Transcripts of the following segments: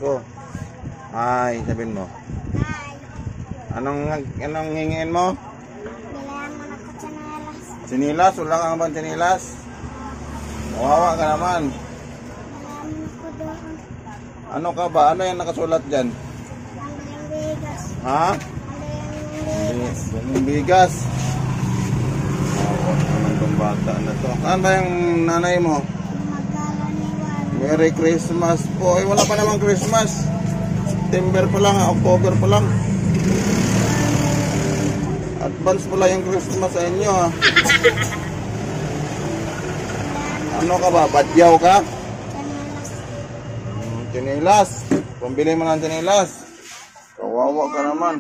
ko. Hi, sabihin mo. Hi. Anong hingin mo? Bilayan mo na ko tsinelas. Sinilas? Wala kang bang sinilas? Kawawa ka naman. Bilayan mo na ko doon. Ano ka ba? Ano yung nakasulat dyan? Ano yung bigas? Ha? Ano yung bigas? Yung bigas. Kawawa naman tong bata na to. Saan ba yung nanay mo? Magkala ni Juan. Merry Christmas po. Eh, wala pa namang Christmas. September pa lang, October pa lang. Advance pala yung Christmas sa inyo, ha. Ano ka ba? Badyaw ka? Tsinelas. Chinilas. Pambili mo ng chinilas. Kawawa ka naman.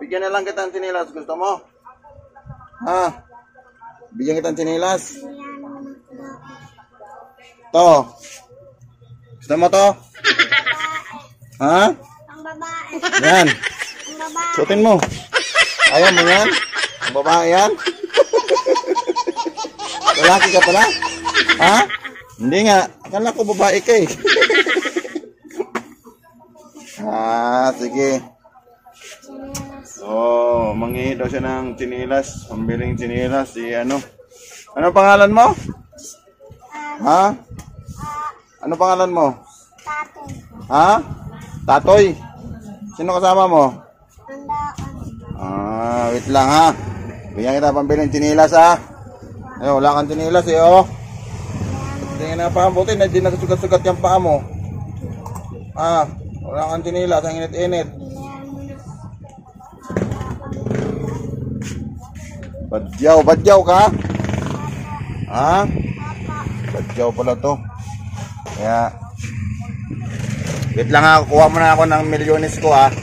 Bigyan na lang kita ng chinilas. Gusto mo? Ha? Bigyan kita ng chinilas. Bilayan mo na ko doon. To. Gusto mo to? Ha? Ang babae. Yan. Ang babae. Suotin mo. Ayaw mo yan? Ang babae yan? Lalaki ka pala? Ha? Hindi nga. Akala ko babae ka eh. Sige. Tsinelas. Oh, manghihi daw siya ng chinilas. Pambiling chinilas. Ano? Ano pangalan mo? Ha? Ano pangalan mo? Tatay. Ha? Tatoy. Sino kasama mo? Andaan. Wait lang ha. Bigyan kita pambiling chinilas ha. Ay, wala kang chinilas eh oh. Tingnan na pa, buti na di nagsugat-sugat yung paa mo. Wala kang chinilas, ang init-init. Bilayan mo na. Badyaw ka? Ha? Papa. Badyaw pala to. Kaya, wait lang ha, kuha mo na ako ng milyones ko ha.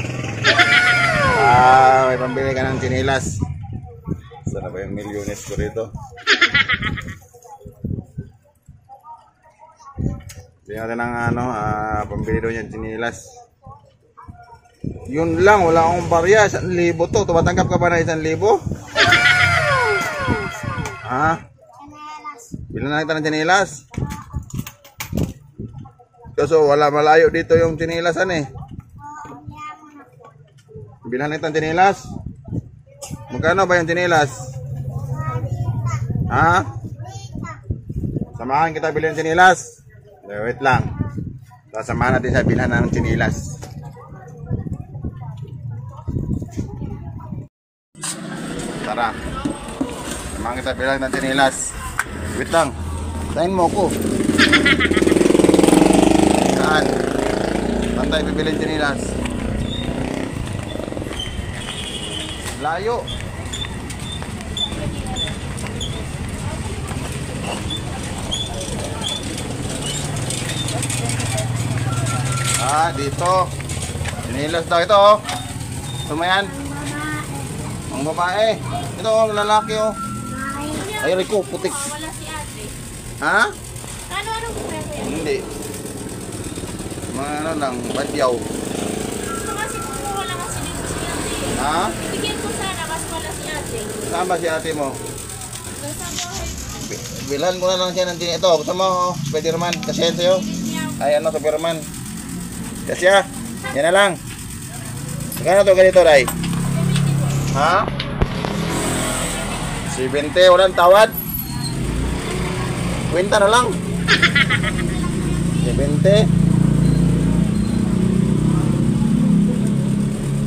May pambili ka ng chinilas. Sana ba yung milyones ko rito? Bigyan natin ng pambili doon yung chinilas. Yun lang, wala akong barya. 1,000 to. Tumatanggap ka ba na 1,000? Ha? Tsinelas. Bilan na kita ng chinilas. Kaso wala, malayo dito yung chinilasan eh. Bilayan mo na ko. Bilhan na kita ng chinilas. Magkano ba yung chinilas? Ha? Samahan kita bilhin ng chinilas. Wait lang. Sasamahan natin sa bilhan ng chinilas. Tara. Samahan kita bilhan ng chinilas. Wait lang. Tayin mo ko. Saan? Saan tayo bibilhin ng chinilas? Layo. Dito. Chinilas daw ito oh. Ito mo yan? Ang babae. Ito oh, lalaki oh. Ay, Rico, putik. Wala si ate. Ha? Anong presyo yan? Hindi. Mga ano lang, badyaw. Kasi kung wala kasi dito si ate. Ha? Bigyan ko sana kasi wala si ate. Saan ba si ate mo? Nasa bahay. Bilhan ko na lang siya ng din. Ito, gusto mo, Spiderman. Kasi yan sa'yo. Ay, ano, Spiderman. Kasi yan na lang. Magkano to ganito, Ray? Ha? 70, walang tawad. Kwenta na lang. 70.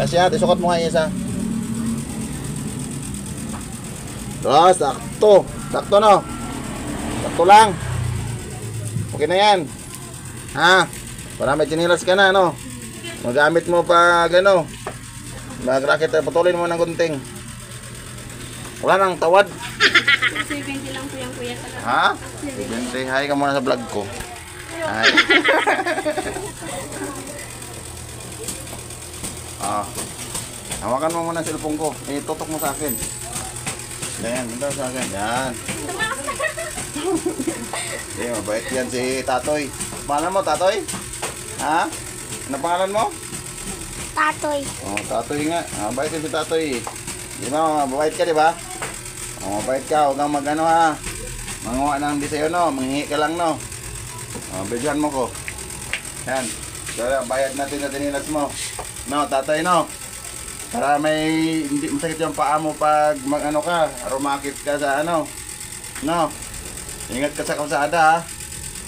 Kasi sukat mo nga yung isa. Sakto. Sakto no. Sakto lang. Okay na yan. Ha? Para may chinilas ka na, no? Magamit mo pa, gano. Mag-racket, patulin mo ng gunting. Wala nang tawad. 70 lang po yung kuya talaga. Ha? 70. Hi ka muna sa vlog ko. Hi. Hawakan mo muna ang cellphone ko. Tutok mo sa akin. Yan, ito sa akin. Yan. Mabait yan si Tatoy. Pangalan mo, Tatoy? Ha? Ano pangalan mo? Tatoy. Tatoy nga. Mabait yan si Tatoy. Di ba, mabait ka, di ba? Mabait ka. Huwag kang mag-ano ha. Manguha ng di sa'yo, no? Manghingi ka lang, no? Bigyan mo ko. Yan. Kaya bayad natin na dinilas mo. No, tatay, no? Para may hindi masakit yung paa mo pag mag-ano ka, rumakit ka sa ano. No? Ingat ka sa kalsada, ha?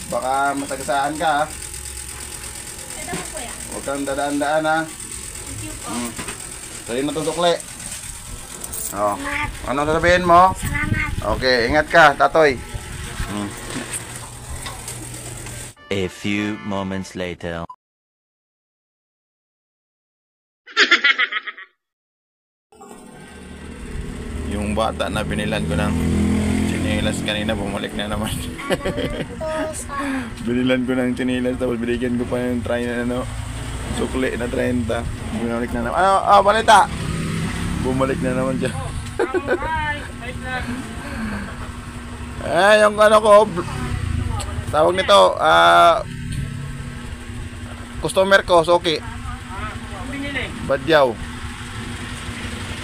Baka matagasaan ka, ha? Ito po kuya. Huwag kang dadaan-daan, ha? Thank you po. Sa'yo na ito, sukli. Oh. Ano sasabihin mo? Salamat. Okay, ingat ka, tatoy. A few moments later. Yung bata na binilan ko ng chinilas kanina, bumalik na naman. Binilan ko ng chinilas, tapos binigyan ko pa yung try na ano, sukli na 30. Bumalik na naman. Ano, balita? Bumalik na naman siya. Yung ano ko, tawag nito, customer ko, Soki. Binili. Badyaw.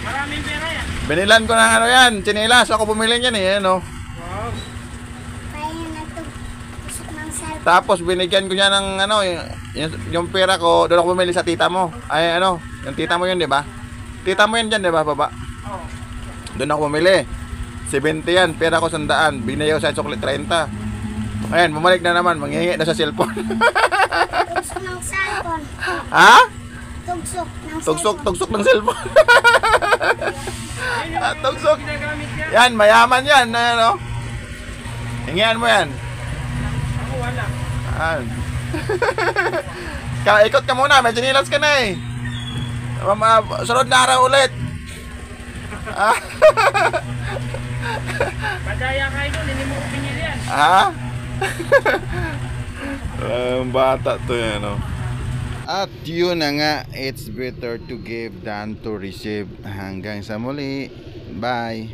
Maraming pera yan. Binilan ko ng ano yan, chinilas. Ako bumili niyan eh, ano. Wow. Tapos binigyan ko niya ng ano, yung pera ko, doon ako bumili sa tita mo. Ay ano, yung tita mo yun, di ba? Tita mo yan dyan, di ba, baba? Oh. Doon ako bumili. 70 yan, pera ko 100. Binayaw sa sukli 30. Ayan, bumalik na naman, manghihingi na sa cellphone. Tugsok ng cellphone. Ha? Tugsok ng cellphone. Tugsok ng cellphone. Tugsok. Ginagamit niya. Yan, mayaman yan, ano? Hingihan mo yan. Ako wala. Yan. Ikot ka muna, may chinilas ka na eh. Sunod na araw ulit. Padaya kayo doon, hindi mo ko pinili yan. Ha? Bata to yan, no? At yun na nga, it's better to give than to receive. Hanggang sa muli. Bye.